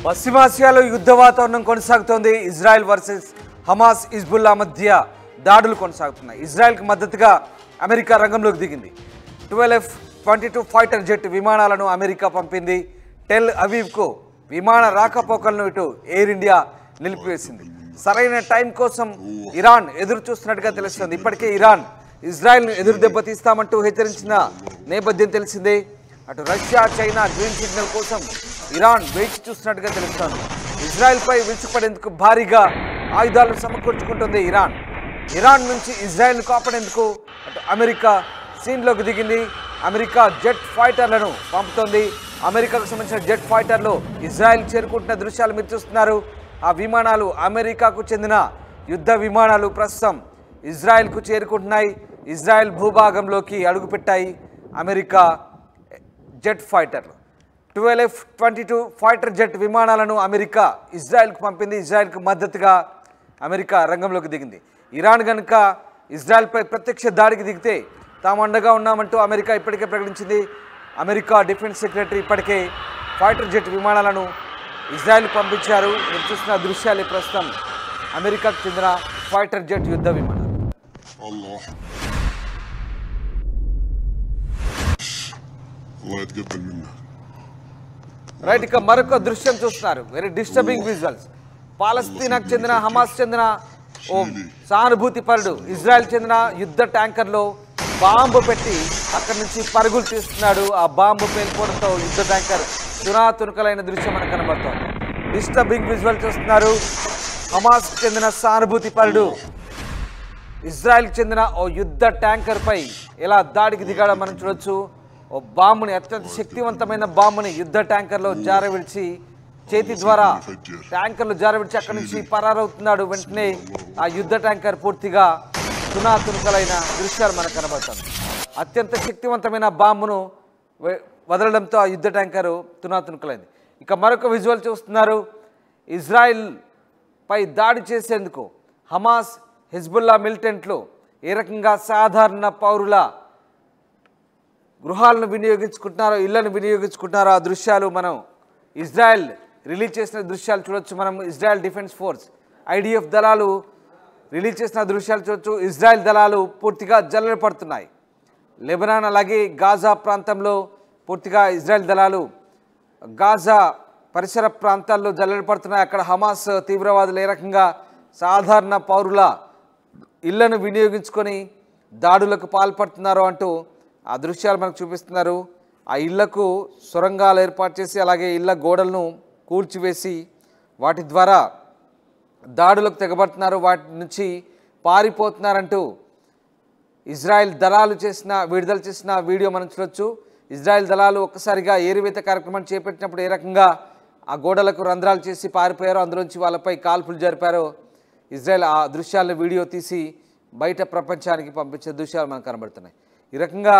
పశ్చిమాసియాలో యుద్ధ వాతావరణం కొనసాగుతోంది. ఇజ్రాయెల్ వర్సెస్ హమాస్ హిజ్బుల్లా మధ్య దాడులు కొనసాగుతున్నాయి. ఇజ్రాయెల్కి మద్దతుగా అమెరికా రంగంలోకి దిగింది. 12 F-22 ఫైటర్ జెట్ విమానాలను అమెరికా పంపింది. టెల్ అవీవ్కు విమాన రాకపోకలను ఇటు ఎయిర్ ఇండియా నిలిపివేసింది. సరైన టైం కోసం ఇరాన్ ఎదురు చూస్తున్నట్టుగా తెలుస్తుంది. ఇప్పటికే ఇరాన్ ఇజ్రాయెల్ను ఎదురు దెబ్బతీస్తామంటూ హెచ్చరించిన నేపథ్యం తెలిసిందే. అటు రష్యా, చైనా గ్రీన్ సిగ్నల్ కోసం ఇరాన్ వేచి చూస్తున్నట్టుగా తెలుస్తోంది. ఇజ్రాయెల్పై విరుచుకుపడేందుకు భారీగా ఆయుధాలను సమకూర్చుకుంటుంది ఇరాన్. ఇరాన్ నుంచి ఇజ్రాయెల్ను కాపాడేందుకు అటు అమెరికా సీన్లోకి దిగింది. అమెరికా జెట్ ఫైటర్లను పంపుతోంది. అమెరికాకు సంబంధించిన జెట్ ఫైటర్లు ఇజ్రాయెల్ చేరుకుంటున్న దృశ్యాలు మీరు చూస్తున్నారు. ఆ విమానాలు అమెరికాకు చెందిన యుద్ధ విమానాలు ప్రస్తుతం ఇజ్రాయెల్కు చేరుకుంటున్నాయి. ఇజ్రాయెల్ భూభాగంలోకి అడుగుపెట్టాయి అమెరికా జెట్ ఫైటర్లు. 12 F-22 ఫైటర్ జెట్ విమానాలను అమెరికా ఇజ్రాయెల్కు పంపింది. ఇజ్రాయెల్కు మద్దతుగా అమెరికా రంగంలోకి దిగింది. ఇరాన్ కనుక ఇజ్రాయెల్పై ప్రత్యక్ష దాడికి దిగితే తాము అండగా ఉన్నామంటూ అమెరికా ఇప్పటికే ప్రకటించింది. అమెరికా డిఫెన్స్ సెక్రటరీ ఇప్పటికే ఫైటర్ జెట్ విమానాలను ఇజ్రాయెల్ పంపించారు. మీరు చూస్తున్న దృశ్యాలు ప్రస్తుతం అమెరికాకు చెందిన ఫైటర్ జెట్ యుద్ధ విమానాలు. రైట్, ఇక మరొక దృశ్యం చూస్తున్నారు. Very disturbing visuals. పాలస్తీనాకు చెందిన హమాస్ చెందిన ఓ సానుభూతి పరుడు ఇజ్రాయెల్ చెందిన యుద్ధ ట్యాంకర్లో బాంబు పెట్టి అక్కడి నుంచి పరుగులు తీస్తున్నాడు. ఆ బాంబు పేలిపోవడంతో యుద్ధ ట్యాంకర్ తునాతునకలైన దృశ్యం మనకు కనబడుతోంది. డిస్టర్బింగ్ విజువల్ చూస్తున్నారు. హమాస్ చెందిన సానుభూతి పరుడు ఇజ్రాయెల్కి చెందిన ఓ యుద్ధ ట్యాంకర్ పై ఎలా దాడికి దిగాడో మనం చూడొచ్చు. ఓ బాంబుని, అత్యంత శక్తివంతమైన బాంబుని యుద్ధ ట్యాంకర్లో జారవిడిచి చేతి ద్వారా ట్యాంకర్లు జారవిడిచి అక్కడి నుంచి పరారవుతున్నాడు. వెంటనే ఆ యుద్ధ ట్యాంకర్ పూర్తిగా తునాతునకలైన దృశ్యాలు మనకు కనబడుతుంది. అత్యంత శక్తివంతమైన బాంబును వదలడంతో ఆ యుద్ధ ట్యాంకరు తునాతునకలైంది. ఇక మరొక విజువల్ చూస్తున్నారు. ఇజ్రాయెల్ పై దాడి చేసేందుకు హమాస్, హిజ్బుల్లా మిలిటెంట్లు ఏ రకంగా సాధారణ పౌరుల గృహాలను వినియోగించుకుంటున్నారో, ఇళ్లను వినియోగించుకుంటున్నారో ఆ దృశ్యాలు మనం ఇజ్రాయెల్ రిలీజ్ చేసిన దృశ్యాలు చూడొచ్చు. మనం ఇజ్రాయెల్ డిఫెన్స్ ఫోర్స్ IDF దళాలు రిలీజ్ చేసిన దృశ్యాలు చూడొచ్చు. ఇజ్రాయెల్ దళాలు పూర్తిగా జల్లెడ పడుతున్నాయి. లెబనాన్ అలాగే గాజా ప్రాంతంలో పూర్తిగా ఇజ్రాయెల్ దళాలు గాజా పరిసర ప్రాంతాల్లో జల్లెడ పడుతున్నాయి. అక్కడ హమాస్ తీవ్రవాదులు ఏ రకంగా సాధారణ పౌరుల ఇళ్లను వినియోగించుకొని దాడులకు పాల్పడుతున్నారో అంటూ ఆ దృశ్యాలు మనకు చూపిస్తున్నారు. ఆ ఇళ్లకు సొరంగాలు ఏర్పాటు చేసి అలాగే ఇళ్ల గోడలను కూల్చివేసి వాటి ద్వారా దాడులకు తెగబడుతున్నారు. వాటి నుంచి పారిపోతున్నారంటూ ఇజ్రాయెల్ దళాలు విడుదల చేసిన వీడియో మనం చూడొచ్చు. ఇజ్రాయెల్ దళాలు ఒక్కసారిగా ఏరివేత కార్యక్రమాన్ని చేపట్టినప్పుడు ఏ రకంగా ఆ గోడలకు రంధ్రాలు చేసి పారిపోయారో, అందులోంచి వాళ్ళపై కాల్పులు జరిపారో ఇజ్రాయెల్ ఆ దృశ్యాలను వీడియో తీసి బయట ప్రపంచానికి పంపించే దృశ్యాలు మనకు కనబడుతున్నాయి. ఈ రకంగా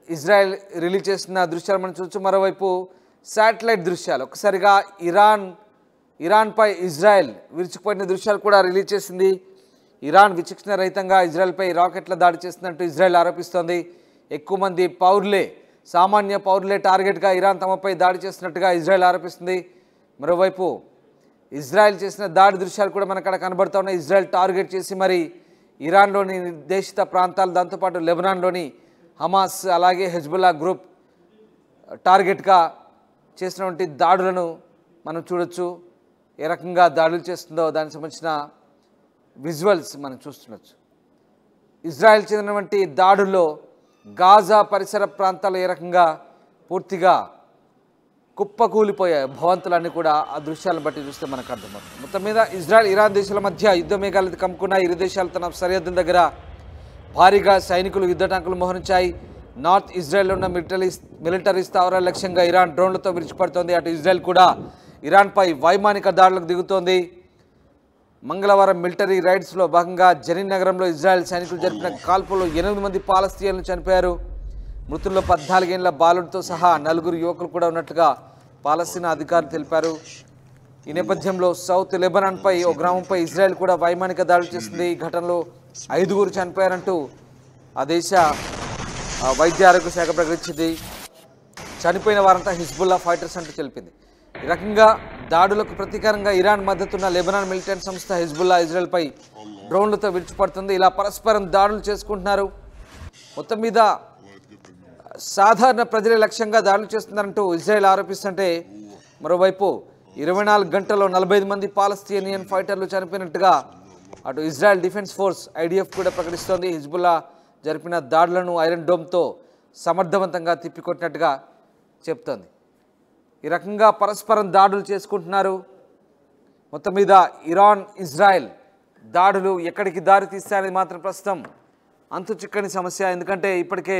ఇజ్రాయెల్ రిలీజ్ చేసిన దృశ్యాలు మనం చూడొచ్చు. మరోవైపు శాటిలైట్ దృశ్యాలు ఒక్కసారిగా ఇరాన్పై ఇజ్రాయెల్ విరుచుకుపడిన దృశ్యాలు కూడా రిలీజ్ చేసింది. ఇరాన్ విచక్షణ రహితంగా ఇజ్రాయెల్పై రాకెట్ల దాడి చేస్తున్నట్టు ఇజ్రాయెల్ ఆరోపిస్తోంది. ఎక్కువ మంది సామాన్య పౌరులే టార్గెట్గా ఇరాన్ తమపై దాడి చేస్తున్నట్టుగా ఇజ్రాయెల్ ఆరోపిస్తుంది. మరోవైపు ఇజ్రాయెల్ చేసిన దాడి దృశ్యాలు కూడా మనకు అక్కడ కనబడుతూ ఉన్నాయి. ఇజ్రాయెల్ టార్గెట్ చేసి మరి ఇరాన్లోని నిర్దేశిత ప్రాంతాలు, దాంతోపాటు లెబనాన్లోని హమాస్ అలాగే హెజ్బుల్లా గ్రూప్ టార్గెట్గా చేసినటువంటి దాడులను మనం చూడొచ్చు. ఏ రకంగా దాడులు చేస్తుందో దానికి సంబంధించిన విజువల్స్ మనం చూస్తుండొచ్చు. ఇజ్రాయెల్ చెందినటువంటి దాడుల్లో గాజా పరిసర ప్రాంతాలు ఏ రకంగా పూర్తిగా కుప్పకూలిపోయాయి భవంతులన్నీ కూడా ఆ దృశ్యాలను బట్టి చూస్తే మనకు అర్థమవుతుంది. మొత్తం మీద ఇజ్రాయెల్, ఇరాన్ దేశాల మధ్య యుద్ధ మేఘాలు కమ్ముకున్న ఇరు దేశాలు తన సరిహద్దుల దగ్గర భారీగా సైనికులు, యుద్ధ ట్యాంకులు మోహరించాయి. నార్త్ ఇజ్రాయెల్లో ఉన్న మిలిటరీ స్థావరాల లక్ష్యంగా ఇరాన్ డ్రోన్లతో విరుచుకుపడుతోంది. అటు ఇజ్రాయెల్ కూడా ఇరాన్పై వైమానిక దాడులకు దిగుతోంది. మంగళవారం మిలిటరీ రైడ్స్లో భాగంగా జనీన్ నగరంలో ఇజ్రాయెల్ సైనికులు జరిపిన కాల్పుల్లో 8 మంది పాలస్తీన్లు చనిపోయారు. మృతుల్లో 14 ఏళ్ల బాలుడితో సహా 4 యువకులు కూడా ఉన్నట్లుగా పాలస్తీనా అధికారులు తెలిపారు. ఈ నేపథ్యంలో సౌత్ లెబనాన్పై ఓ గ్రామంపై ఇజ్రాయెల్ కూడా వైమానిక దాడులు చేసింది. ఈ ఘటనలో 5 చనిపోయారంటూ ఆ దేశ వైద్య ఆరోగ్య శాఖ ప్రకటించింది. చనిపోయిన వారంతా హిజ్బుల్లా ఫైటర్స్ అంటూ తెలిపింది. ఈ రకంగా దాడులకు ప్రతీకారంగా ఇరాన్ మద్దతున్న లెబనాన్ మిలిటెంట్ సంస్థ హెజ్బుల్లా ఇజ్రాయెల్పై డ్రోన్లతో విడిచిపడుతుంది. ఇలా పరస్పరం దాడులు చేసుకుంటున్నారు. మొత్తం మీద సాధారణ ప్రజలే లక్ష్యంగా దాడులు చేస్తున్నారంటూ ఇజ్రాయెల్ ఆరోపిస్తుంటే, మరోవైపు 24 గంటల్లో 45 మంది పాలస్తీనియన్ ఫైటర్లు చనిపోయినట్టుగా అటు ఇజ్రాయెల్ డిఫెన్స్ ఫోర్స్ ఐడిఎఫ్ కూడా ప్రకటిస్తోంది. హిజ్బుల్లా జరిపిన దాడులను ఐరన్ డోమ్తో సమర్థవంతంగా తిప్పికొట్టినట్టుగా చెప్తోంది. ఈ రకంగా పరస్పరం దాడులు చేసుకుంటున్నారు. మొత్తం మీద ఇరాన్ ఇజ్రాయెల్ దాడులు ఎక్కడికి దారి తీస్తాయనేది మాత్రం ప్రస్తుతం అంతు చిక్కని సమస్య. ఎందుకంటే ఇప్పటికే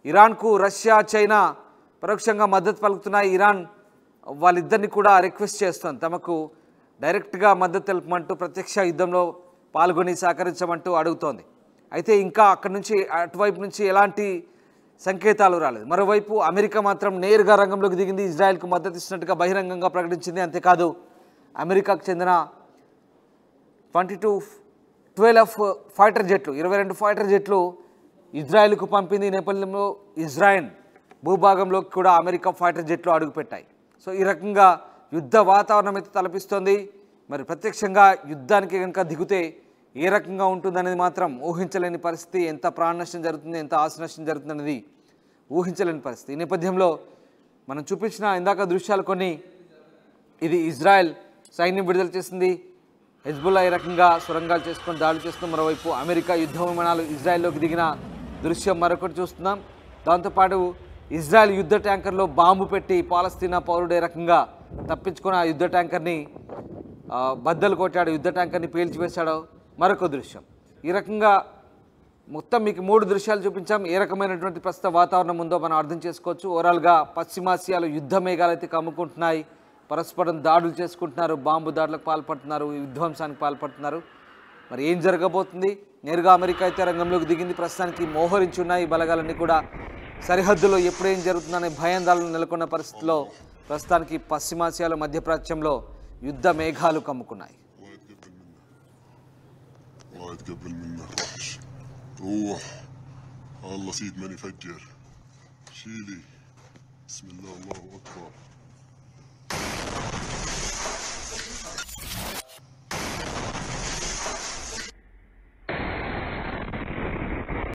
ఇరాన్కు రష్యా చైనా పరోక్షంగా మద్దతు పలుకుతున్నాయి. ఇరాన్ వాళ్ళిద్దరిని కూడా రిక్వెస్ట్ చేస్తోంది, తమకు డైరెక్ట్గా మద్దతు తెలుపమంటూ, ప్రత్యక్ష యుద్ధంలో పాల్గొని సహకరించమంటూ అడుగుతోంది. అయితే ఇంకా అక్కడి నుంచి అటువైపు నుంచి ఎలాంటి సంకేతాలు రాలేదు. మరోవైపు అమెరికా మాత్రం నేరుగా రంగంలోకి దిగింది, ఇజ్రాయెల్కు మద్దతు ఇస్తున్నట్టుగా బహిరంగంగా ప్రకటించింది. అంతేకాదు అమెరికాకు చెందిన 12 ఫైటర్ జెట్లు 22 ఫైటర్ జెట్లు ఇజ్రాయెల్కు పంపింది. ఈ నేపథ్యంలో ఇజ్రాయెల్ భూభాగంలోకి కూడా అమెరికా ఫైటర్ జెట్లు అడుగుపెట్టాయి. సో ఈ రకంగా యుద్ధ వాతావరణం అయితే తలపిస్తోంది. మరి ప్రత్యక్షంగా యుద్ధానికి కనుక దిగితే ఏ రకంగా ఉంటుందనేది మాత్రం ఊహించలేని పరిస్థితి. ఎంత ప్రాణ నష్టం జరుగుతుంది, ఎంత ఆస్తి నష్టం జరుగుతుంది అనేది ఊహించలేని పరిస్థితి. ఈ నేపథ్యంలో మనం చూపించిన ఇందాక దృశ్యాలు కొన్ని, ఇది ఇజ్రాయెల్ సైన్యం విడుదల చేసింది. హెజ్బుల్లా ఈ రకంగా సొరంగాలు చేసుకొని దాడులు చేస్తున్నాం. మరోవైపు అమెరికా యుద్ధ విమానాలు ఇజ్రాయెల్లోకి దిగిన దృశ్యం మరొకటి చూస్తున్నాం. దాంతోపాటు ఇజ్రాయెల్ యుద్ధ ట్యాంకర్లో బాంబు పెట్టి పాలస్తీనా పౌరుడే రకంగా తప్పించుకొని ఆ యుద్ధ ట్యాంకర్ని బద్దలు కొట్టాడు, యుద్ధ ట్యాంకర్ని పేల్చివేశాడు మరొక దృశ్యం. ఈ రకంగా మొత్తం మీకు 3 దృశ్యాలు చూపించాం. ఏ రకమైనటువంటి ప్రస్తుత వాతావరణం ఉందో మనం అర్థం చేసుకోవచ్చు. ఓవరాల్గా పశ్చిమాసియాలో యుద్ధ మేఘాలు అయితే కమ్ముకుంటున్నాయి, పరస్పరం దాడులు చేసుకుంటున్నారు, బాంబు దాడులకు పాల్పడుతున్నారు, విధ్వంసానికి పాల్పడుతున్నారు. మరి ఏం జరగబోతుంది? నేరుగా అమెరికా అయితే రంగంలోకి దిగింది. ప్రస్తుతానికి మోహరించి ఉన్నాయి ఈ బలగాలన్నీ కూడా. సరిహద్దులో ఎప్పుడు ఏం జరుగుతుందనే భయాందోళన నెలకొన్న పరిస్థితిలో ప్రస్తుతానికి పశ్చిమాసియాలో మధ్యప్రాచ్యంలో యుద్ధ మేఘాలు కమ్ముకున్నాయి. بسم الله الله أكبر.